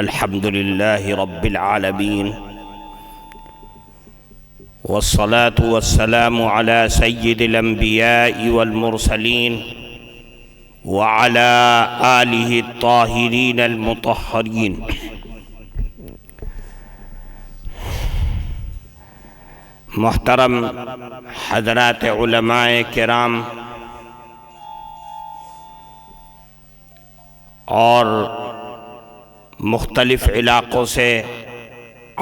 الحمد لله رب العالمين والصلاة والسلام على سيد الأنبياء والمرسلين وعلى آله الطاهرين المطهرين. محترم حضرات علماء کرام اور مختلف علاقوں سے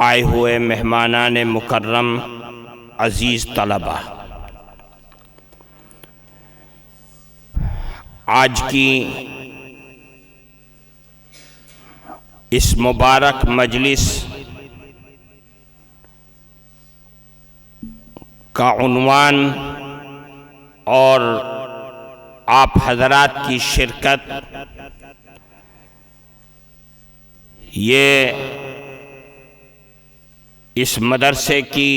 آئے ہوئے مہمانان مکرم، عزیز طلبہ، آج کی اس مبارک مجلس کا عنوان اور آپ حضرات کی شرکت یہ اس مدرسے کی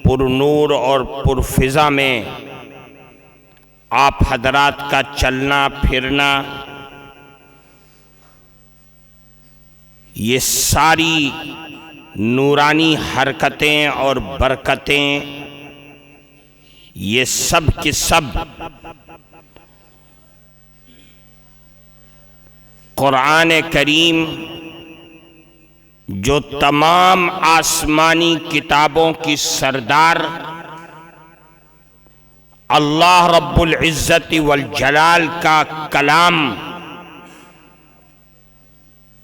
پرنور اور پرفضا میں آپ حضرات کا چلنا پھرنا، یہ ساری نورانی حرکتیں اور برکتیں، یہ سب کے سب قرآن کریم جو تمام آسمانی کتابوں کی سردار اللہ رب العزت والجلال کا کلام،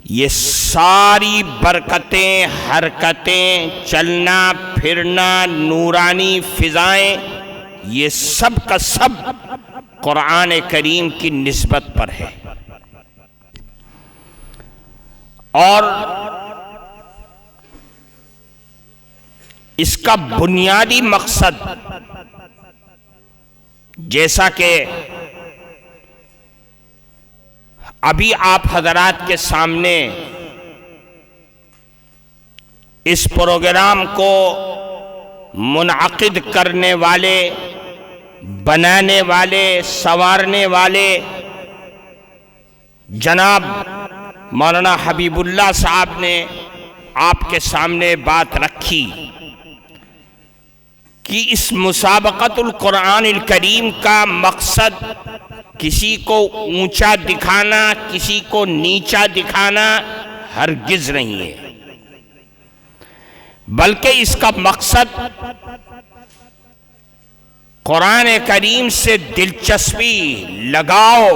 یہ ساری برکتیں، حرکتیں، چلنا پھرنا، نورانی فضائیں، یہ سب کا سب قرآن کریم کی نسبت پر ہے. اور اس کا بنیادی مقصد، جیسا کہ ابھی آپ حضرات کے سامنے اس پروگرام کو منعقد کرنے والے، بنانے والے، سنوارنے والے جناب مولانا حبیب اللہ صاحب نے آپ کے سامنے بات رکھی کہ اس مسابقۃ القرآن الکریم کا مقصد کسی کو اونچا دکھانا، کسی کو نیچا دکھانا ہرگز نہیں ہے، بلکہ اس کا مقصد قرآن کریم سے دلچسپی، لگاؤ،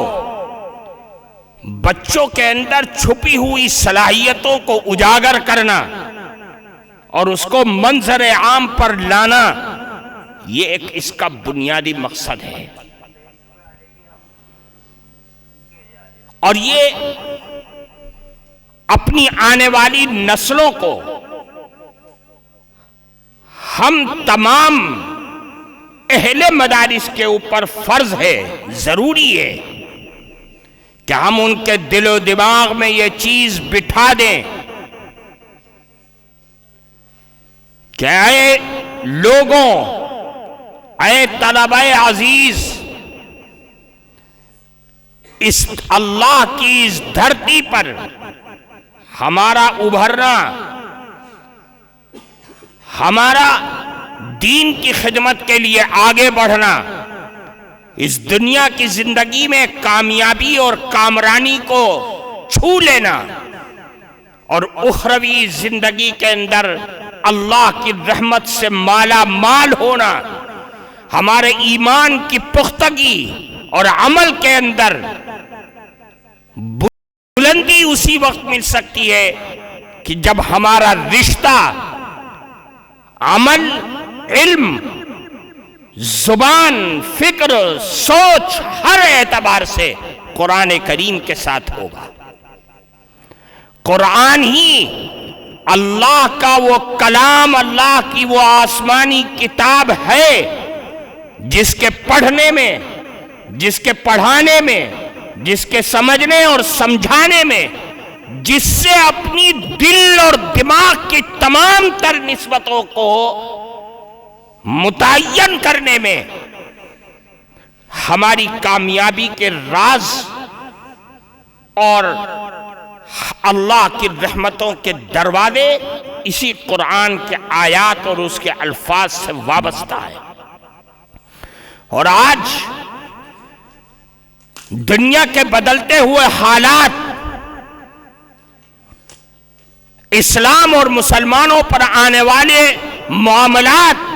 بچوں کے اندر چھپی ہوئی صلاحیتوں کو اجاگر کرنا اور اس کو منظر عام پر لانا، یہ ایک اس کا بنیادی مقصد ہے. اور یہ اپنی آنے والی نسلوں کو ہم تمام اہل مدارس کے اوپر فرض ہے، ضروری ہے کہ ہم ان کے دل و دماغ میں یہ چیز بٹھا دیں کہ اے لوگوں، اے طلبہ عزیز، اس اللہ کی اس دھرتی پر ہمارا ابھرنا، ہمارا دین کی خدمت کے لیے آگے بڑھنا، اس دنیا کی زندگی میں کامیابی اور کامرانی کو چھو لینا اور اخروی زندگی کے اندر اللہ کی رحمت سے مالا مال ہونا، ہمارے ایمان کی پختگی اور عمل کے اندر بلندی اسی وقت مل سکتی ہے کہ جب ہمارا رشتہ عمل، علم، زبان، فکر، سوچ، ہر اعتبار سے قرآن کریم کے ساتھ ہوگا. قرآن ہی اللہ کا وہ کلام، اللہ کی وہ آسمانی کتاب ہے جس کے پڑھنے میں، جس کے پڑھانے میں، جس کے سمجھنے اور سمجھانے میں، جس سے اپنی دل اور دماغ کی تمام تر نسبتوں کو متعین کرنے میں ہماری کامیابی کے راز اور اللہ کی رحمتوں کے دروازے اسی قرآن کے آیات اور اس کے الفاظ سے وابستہ ہے۔ اور آج دنیا کے بدلتے ہوئے حالات اسلام اور مسلمانوں پر آنے والے معاملات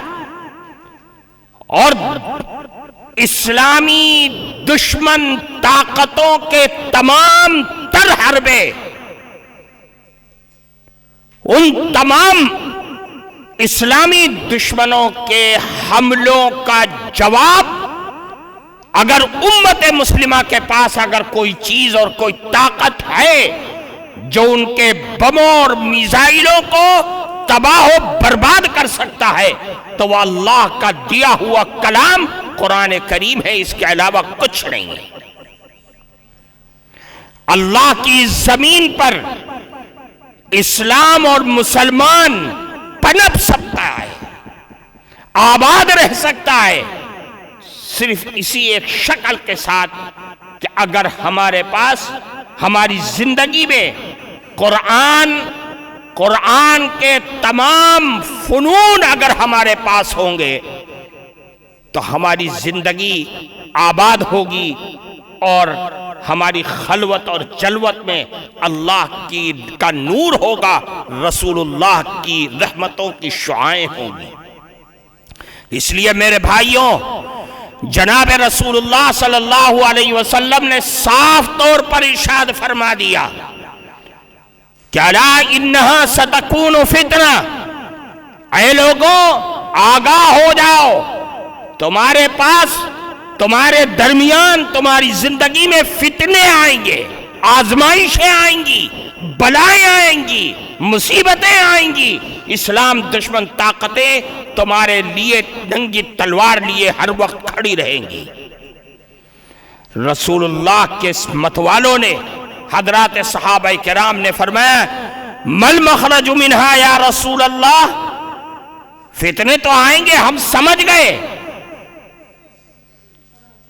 اور اسلامی دشمن طاقتوں کے تمام تر حربے، ان تمام اسلامی دشمنوں کے حملوں کا جواب اگر امت مسلمہ کے پاس اگر کوئی چیز اور کوئی طاقت ہے جو ان کے بموں اور میزائلوں کو تباہ و برباد کر سکتا ہے تو وہ اللہ کا دیا ہوا کلام قرآن کریم ہے، اس کے علاوہ کچھ نہیں ہے۔ اللہ کی زمین پر اسلام اور مسلمان پنپ سکتا ہے، آباد رہ سکتا ہے، صرف اسی ایک شکل کے ساتھ کہ اگر ہمارے پاس ہماری زندگی میں قرآن کے تمام فنون اگر ہمارے پاس ہوں گے تو ہماری زندگی آباد ہوگی اور ہماری خلوت اور جلوت میں اللہ کا نور ہوگا، رسول اللہ کی رحمتوں کی شعاعیں ہوں گی۔ اس لیے میرے بھائیوں، جناب رسول اللہ صلی اللہ علیہ وسلم نے صاف طور پر ارشاد فرما دیا کہ الا انہا ستکون فتنہ، اے لوگوں آگاہ ہو جاؤ، تمہارے پاس، تمہارے درمیان، تمہاری زندگی میں فتنے آئیں گے، آزمائشیں آئیں گی، بلائیں آئیں گی، مصیبتیں آئیں گی، اسلام دشمن طاقتیں تمہارے لیے ننگی تلوار لیے ہر وقت کھڑی رہیں گی۔ رسول اللہ کے متوالوں نے، حضرات صحابہ کرام نے فرمایا مل مخرج منہا یا رسول اللہ، فتنے تو آئیں گے ہم سمجھ گئے۔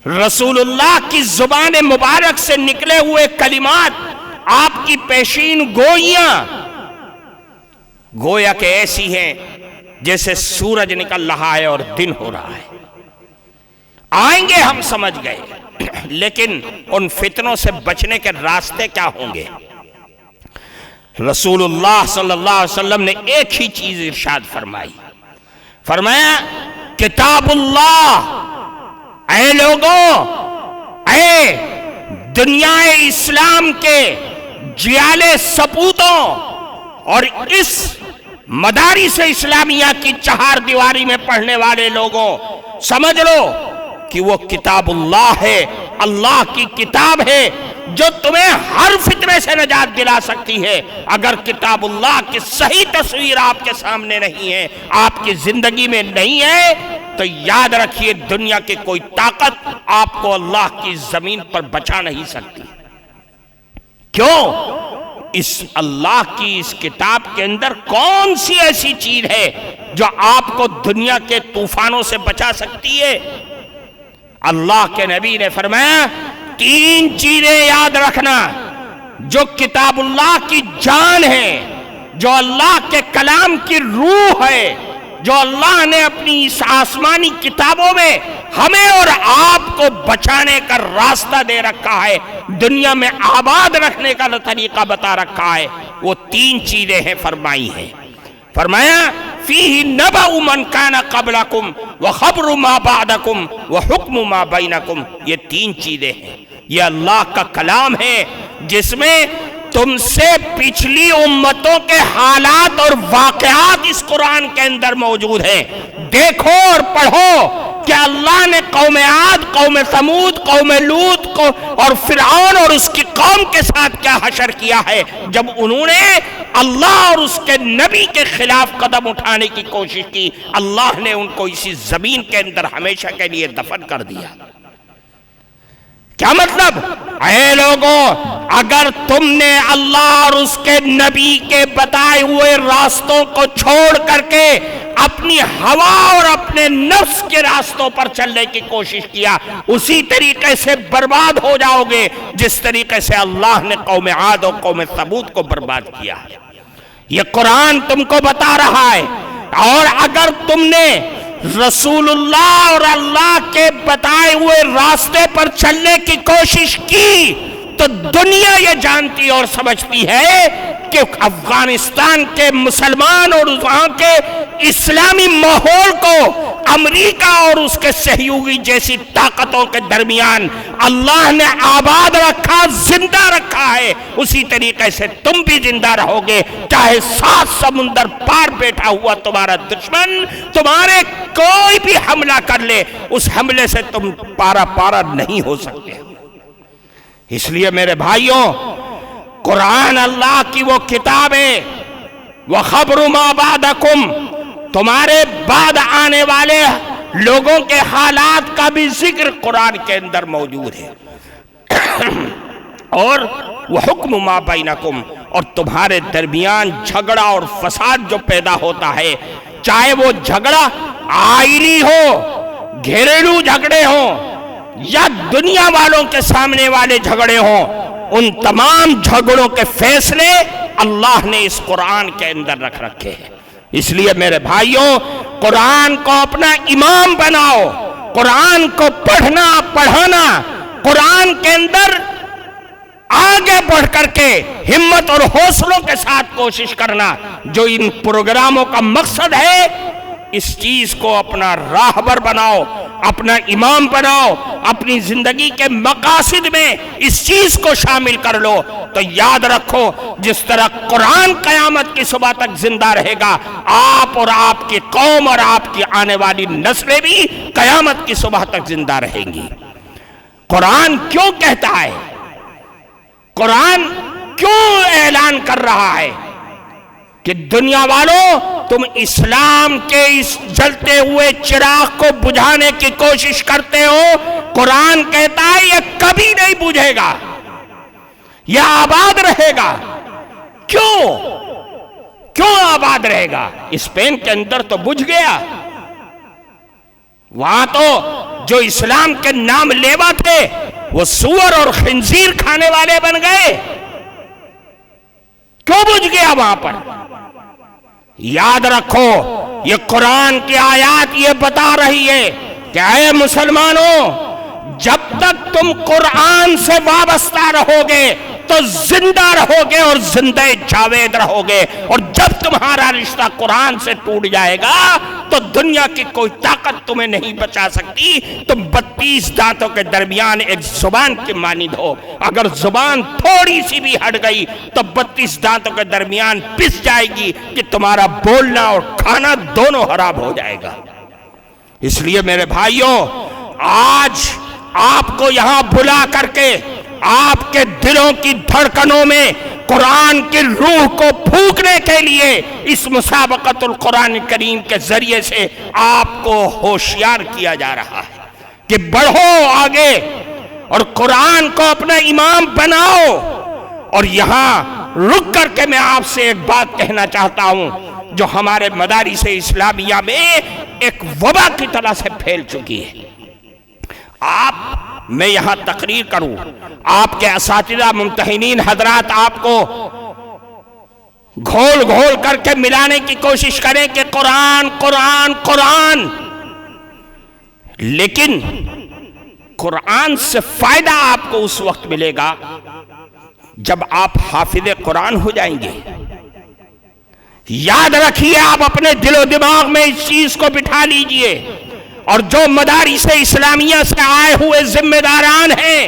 رسول اللہ کی زبان مبارک سے نکلے ہوئے کلمات، آپ کی پیشین گوئیاں گویا کہ ایسی ہیں جیسے سورج نکل رہا ہے اور دن ہو رہا ہے، آئیں گے ہم سمجھ گئے، لیکن ان فتنوں سے بچنے کے راستے کیا ہوں گے؟ رسول اللہ صلی اللہ علیہ وسلم نے ایک ہی چیز ارشاد فرمائی، فرمایا کتاب اللہ، اے لوگوں، اے دنیا اسلام کے جیالے سپوتوں اور اس مدارس اسلامیہ کی چہار دیواری میں پڑھنے والے لوگوں، سمجھ لو کہ وہ کتاب اللہ ہے، اللہ کی کتاب ہے جو تمہیں ہر فتنے سے نجات دلا سکتی ہے۔ اگر کتاب اللہ کی صحیح تصویر آپ کے سامنے نہیں ہے، آپ کی زندگی میں نہیں ہے، تو یاد رکھیے دنیا کی کوئی طاقت آپ کو اللہ کی زمین پر بچا نہیں سکتی۔ کیوں؟ اس اللہ کی اس کتاب کے اندر کون سی ایسی چیز ہے جو آپ کو دنیا کے طوفانوں سے بچا سکتی ہے؟ اللہ کے نبی نے فرمایا 3 چیزیں یاد رکھنا جو کتاب اللہ کی جان ہے، جو اللہ کے کلام کی روح ہے، جو اللہ نے اپنی اس آسمانی کتابوں میں ہمیں اور آپ کو بچانے کا راستہ دے رکھا ہے، دنیا میں آباد رکھنے کا طریقہ بتا رکھا ہے، وہ 3 چیزیں ہیں فرمائی ہیں۔ فرمایا فیہ نبأ من کان قبلکم وخبر ما بعدکم وحکم ما بینکم، یہ 3 چیزیں ہیں، یہ اللہ کا کلام ہے جس میں تم سے پچھلی امتوں کے حالات اور واقعات اس قرآن کے اندر موجود ہیں۔ دیکھو اور پڑھو کہ اللہ نے قوم عاد، قوم ثمود، قوم لوط کو اور فرعون اور اس کی قوم کے ساتھ کیا حشر کیا ہے جب انہوں نے اللہ اور اس کے نبی کے خلاف قدم اٹھانے کی کوشش کی، اللہ نے ان کو اسی زمین کے اندر ہمیشہ کے لیے دفن کر دیا۔ کیا مطلب؟ اے لوگوں اگر تم نے اللہ اور اس کے نبی کے بتائے ہوئے راستوں کو چھوڑ کر کے اپنی ہوا اور اپنے نفس کے راستوں پر چلنے کی کوشش کیا، اسی طریقے سے برباد ہو جاؤ گے جس طریقے سے اللہ نے قوم عاد اور قوم ثمود کو برباد کیا۔ یہ قرآن تم کو بتا رہا ہے، اور اگر تم نے رسول اللہ اور اللہ کے بتائے ہوئے راستے پر چلنے کی کوشش کی تو دنیا یہ جانتی اور سمجھتی ہے کہ افغانستان کے مسلمان اور وہاں کے اسلامی ماحول کو امریکہ اور اس کے سہیوگی جیسی طاقتوں کے درمیان اللہ نے آباد رکھا، زندہ رکھا ہے، اسی طریقے سے تم بھی زندہ رہو گے، چاہے 7 سمندر پار بیٹھا ہوا تمہارا دشمن تمہارے کوئی بھی حملہ کر لے، اس حملے سے تم پارا نہیں ہو سکتے۔ اس لیے میرے بھائیوں، قرآن اللہ کی وہ کتاب ہے، وَخَبْرُ مَا بَعْدَكُمْ، تمہارے بعد آنے والے لوگوں کے حالات کا بھی ذکر قرآن کے اندر موجود ہے، اور وَحُكْمُ مَا بَيْنَكُمْ، اور تمہارے درمیان جھگڑا اور فساد جو پیدا ہوتا ہے، چاہے وہ جھگڑا آئینی ہو، گھریلو جھگڑے ہوں یا دنیا والوں کے سامنے والے جھگڑے ہوں، ان تمام جھگڑوں کے فیصلے اللہ نے اس قرآن کے اندر رکھ رکھے ہیں۔ اس لیے میرے بھائیوں، قرآن کو اپنا امام بناؤ، قرآن کو پڑھنا پڑھانا، قرآن کے اندر آگے بڑھ کر کے ہمت اور حوصلوں کے ساتھ کوشش کرنا، جو ان پروگراموں کا مقصد ہے، اس چیز کو اپنا راہبر بناؤ، اپنا امام بناؤ، اپنی زندگی کے مقاصد میں اس چیز کو شامل کر لو، تو یاد رکھو جس طرح قرآن قیامت کی صبح تک زندہ رہے گا، آپ اور آپ کی قوم اور آپ کی آنے والی نسلیں بھی قیامت کی صبح تک زندہ رہیں گی۔ قرآن کیوں کہتا ہے، قرآن کیوں اعلان کر رہا ہے کہ دنیا والوں تم اسلام کے اس جلتے ہوئے چراغ کو بجھانے کی کوشش کرتے ہو، قرآن کہتا ہے یہ کبھی نہیں بجھے گا، یہ آباد رہے گا۔ کیوں آباد رہے گا؟ اسپین کے اندر تو بجھ گیا، وہاں تو جو اسلام کے نام لیوا تھے وہ سور اور خنزیر کھانے والے بن گئے، کیوں بجھ گیا وہاں پر؟ یاد رکھو یہ قرآن کی آیات یہ بتا رہی ہے کہ اے مسلمانوں، جب تک تم قرآن سے وابستہ رہو گے تو زندہ رہو گے اور زندہ جاوید رہو گے، اور جب تمہارا رشتہ قرآن سے ٹوٹ جائے گا تو دنیا کی کوئی طاقت تمہیں نہیں بچا سکتی۔ تم 32 دانتوں کے درمیان ایک زبان کی مانند ہو، اگر زبان تھوڑی سی بھی ہٹ گئی تو 32 دانتوں کے درمیان پس جائے گی کہ تمہارا بولنا اور کھانا دونوں حرام ہو جائے گا۔ اس لیے میرے بھائیوں، آج آپ کو یہاں بلا کر کے آپ کے دلوں کی دھڑکنوں میں قرآن کی روح کو پھونکنے کے لیے اس مسابقت القرآن کریم کے ذریعے سے آپ کو ہوشیار کیا جا رہا ہے کہ بڑھو آگے اور قرآن کو اپنا امام بناؤ۔ اور یہاں رک کر کے میں آپ سے ایک بات کہنا چاہتا ہوں جو ہمارے مدارس اسلامیہ میں ایک وبا کی طرح سے پھیل چکی ہے۔ میں یہاں تقریر کروں، آپ کے اساتذہ ممتحنین حضرات آپ کو گھول گھول کر کے ملانے کی کوشش کریں کہ قرآن قرآن قرآن، لیکن قرآن سے فائدہ آپ کو اس وقت ملے گا جب آپ حافظ قرآن ہو جائیں گے۔ یاد رکھیے، آپ اپنے دل و دماغ میں اس چیز کو بٹھا لیجئے، اور جو مدارس اسلامیہ سے آئے ہوئے ذمہ داران ہیں،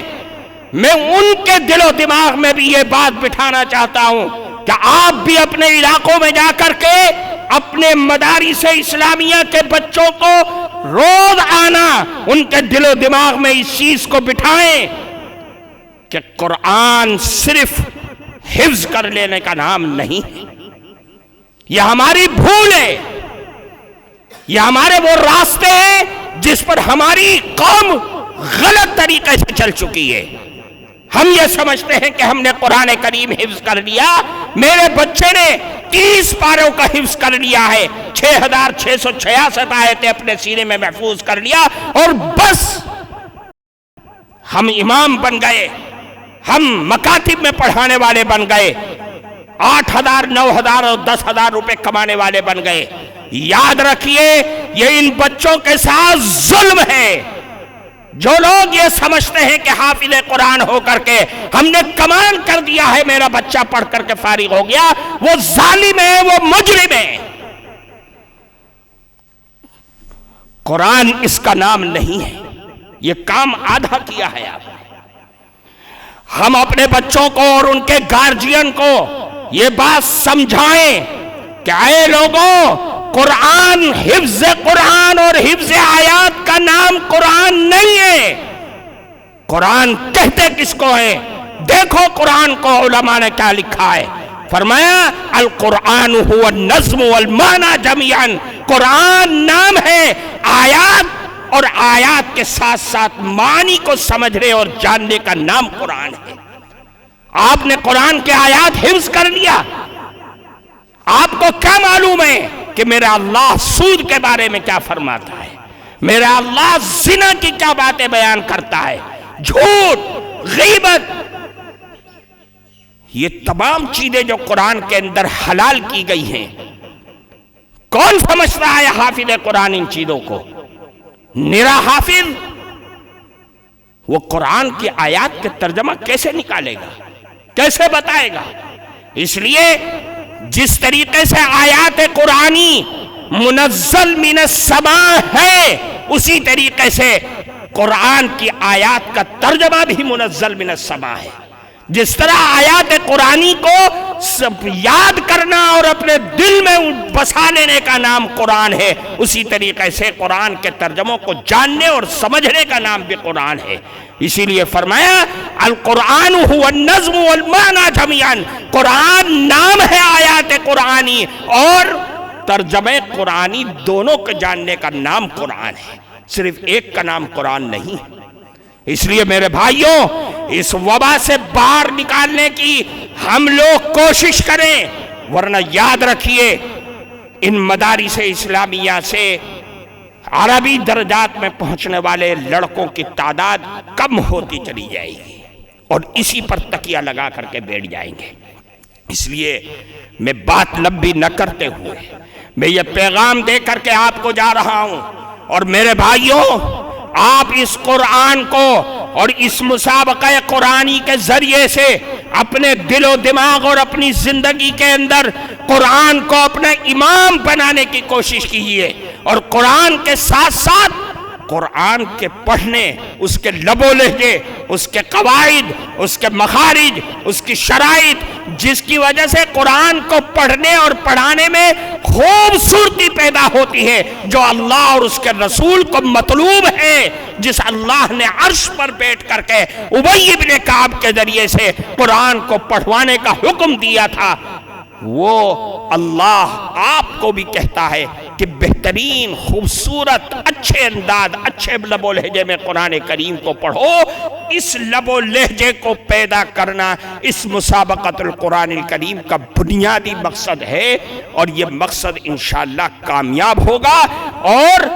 میں ان کے دل و دماغ میں بھی یہ بات بٹھانا چاہتا ہوں کہ آپ بھی اپنے علاقوں میں جا کر کے اپنے مدارس اسلامیہ کے بچوں کو روز آنا ان کے دل و دماغ میں اس چیز کو بٹھائیں کہ قرآن صرف حفظ کر لینے کا نام نہیں ہے، یہ ہماری بھول ہے، یہ ہمارے وہ راستے ہیں جس پر ہماری قوم غلط طریقے سے چل چکی ہے۔ ہم یہ سمجھتے ہیں کہ ہم نے قرآن کریم حفظ کر لیا. میرے بچے نے 30 پاروں کا حفظ کر لیا ہے, 6666 آیتیں اپنے سینے میں محفوظ کر لیا, اور بس ہم امام بن گئے, ہم مکاتب میں پڑھانے والے بن گئے, 8,000 9,000 اور 10,000 روپے کمانے والے بن گئے. یاد رکھیے یہ ان بچوں کے ساتھ ظلم ہے. جو لوگ یہ سمجھتے ہیں کہ حافظ قرآن ہو کر کے ہم نے کمال کر دیا ہے, میرا بچہ پڑھ کر کے فارغ ہو گیا, وہ ظالم ہے, وہ مجرم ہے. قرآن اس کا نام نہیں ہے, یہ کام آدھا کیا ہے آپ نے. ہم اپنے بچوں کو اور ان کے گارجین کو یہ بات سمجھائیں کہ اے لوگوں, قرآن حفظ قرآن اور حفظ آیات کا نام قرآن نہیں ہے. قرآن کہتے کس کو ہے؟ دیکھو قرآن کو علماء نے کیا لکھا ہے. فرمایا القرآن هو النظم والمعنى جميعا. قرآن نام ہے, آیات اور آیات کے ساتھ ساتھ معنی کو سمجھنے اور جاننے کا نام قرآن ہے. آپ نے قرآن کے آیات حفظ کر لیا, آپ کو کیا معلوم ہے کہ میرا اللہ سود کے بارے میں کیا فرماتا ہے, میرا اللہ زنا کی کیا باتیں بیان کرتا ہے, جھوٹ, غیبت, یہ تمام چیزیں جو قرآن کے اندر حلال کی گئی ہیں. کون سمجھ رہا ہے حافظ قرآن ان چیزوں کو؟ نرا حافظ. وہ قرآن کی آیات کے ترجمہ کیسے نکالے گا, کیسے بتائے گا؟ اس لیے جس طریقے سے آیات قرآنی منزل من السماء ہے, اسی طریقے سے قرآن کی آیات کا ترجمہ بھی منزل من السماء ہے. جس طرح آیات قرآنی کو سب یاد کرنا اور اپنے دل میں بسا لینے کا نام قرآن ہے, اسی طریقے سے قرآن کے ترجموں کو جاننے اور سمجھنے کا نام بھی قرآن ہے. اسی لیے فرمایا القرآن هو النظم والمعنى جميعا. قرآن نام ہے آیات قرآنی اور ترجمہ قرآنی, دونوں کو جاننے کا نام قرآن ہے, صرف ایک کا نام قرآن نہیں ہے. اس لیے میرے بھائیوں, اس وبا سے باہر نکالنے کی ہم لوگ کوشش کریں, ورنہ یاد رکھیے ان مدارس اسلامیہ سے عربی درجات میں پہنچنے والے لڑکوں کی تعداد کم ہوتی چلی جائے گی اور اسی پر تکیہ لگا کر کے بیٹھ جائیں گے. اس لیے میں بات لمبی نہ کرتے ہوئے میں یہ پیغام دے کر کے آپ کو جا رہا ہوں. اور میرے بھائیوں, آپ اس قرآن کو اور اس مسابقہ قرآنی کے ذریعے سے اپنے دل و دماغ اور اپنی زندگی کے اندر قرآن کو اپنا امام بنانے کی کوشش کیجیے, اور قرآن کے ساتھ ساتھ قرآن کے پڑھنے, اس کے لب و لہجے, اس کے قواعد, اس کے مخارج, اس کی شرائط, جس کی وجہ سے قرآن کو پڑھنے اور پڑھانے میں خوبصورتی پیدا ہوتی ہے, جو اللہ اور اس کے رسول کو مطلوب ہے. جس اللہ نے عرش پر بیٹھ کر کے ابی بن کعب کے ذریعے سے قرآن کو پڑھوانے کا حکم دیا تھا, وہ اللہ آپ کو بھی کہتا ہے کہ بہترین, خوبصورت, اچھے انداز, اچھے لب و لہجے میں قرآن کریم کو پڑھو. اس لب و لہجے کو پیدا کرنا اس مسابقۃ القرآن الکریم کا بنیادی مقصد ہے, اور یہ مقصد انشاءاللہ کامیاب ہوگا, اور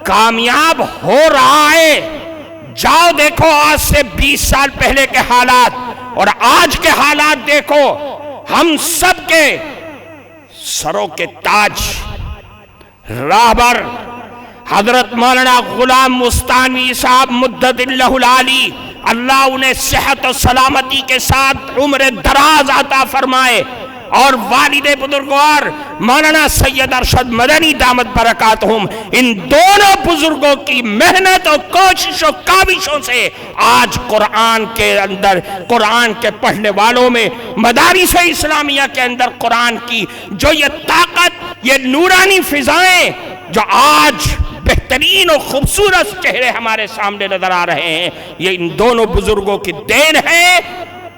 کامیاب ہو رہا ہے. جاؤ دیکھو آج سے 20 سال پہلے کے حالات اور آج کے حالات دیکھو. ہم سب کے سروں کے تاج راہبر حضرت مولانا غلام مستانوی صاحب مدد اللہ العالی, اللہ انہیں صحت و سلامتی کے ساتھ عمر دراز عطا فرمائے, اور والد بزرگوار مولانا سید ارشد مدنی دامت برکاتہم, ان دونوں بزرگوں کی محنت اور کوشش و کاوشوں سے آج قرآن کے اندر, قرآن کے پڑھنے والوں میں, مدارس اسلامیہ کے اندر قرآن کی جو یہ طاقت, یہ نورانی فضائیں جو آج بہترین اور خوبصورت چہرے ہمارے سامنے نظر آ رہے ہیں, یہ ان دونوں بزرگوں کی دین ہے.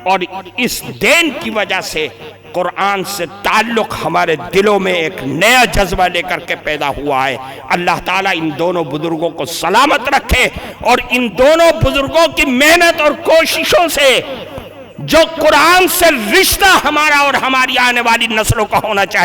اور اس دین کی وجہ سے قرآن سے تعلق ہمارے دلوں میں ایک نیا جذبہ لے کر کے پیدا ہوا ہے. اللہ تعالیٰ ان دونوں بزرگوں کو سلامت رکھے, اور ان دونوں بزرگوں کی محنت اور کوششوں سے جو قرآن سے رشتہ ہمارا اور ہماری آنے والی نسلوں کا ہونا چاہیے.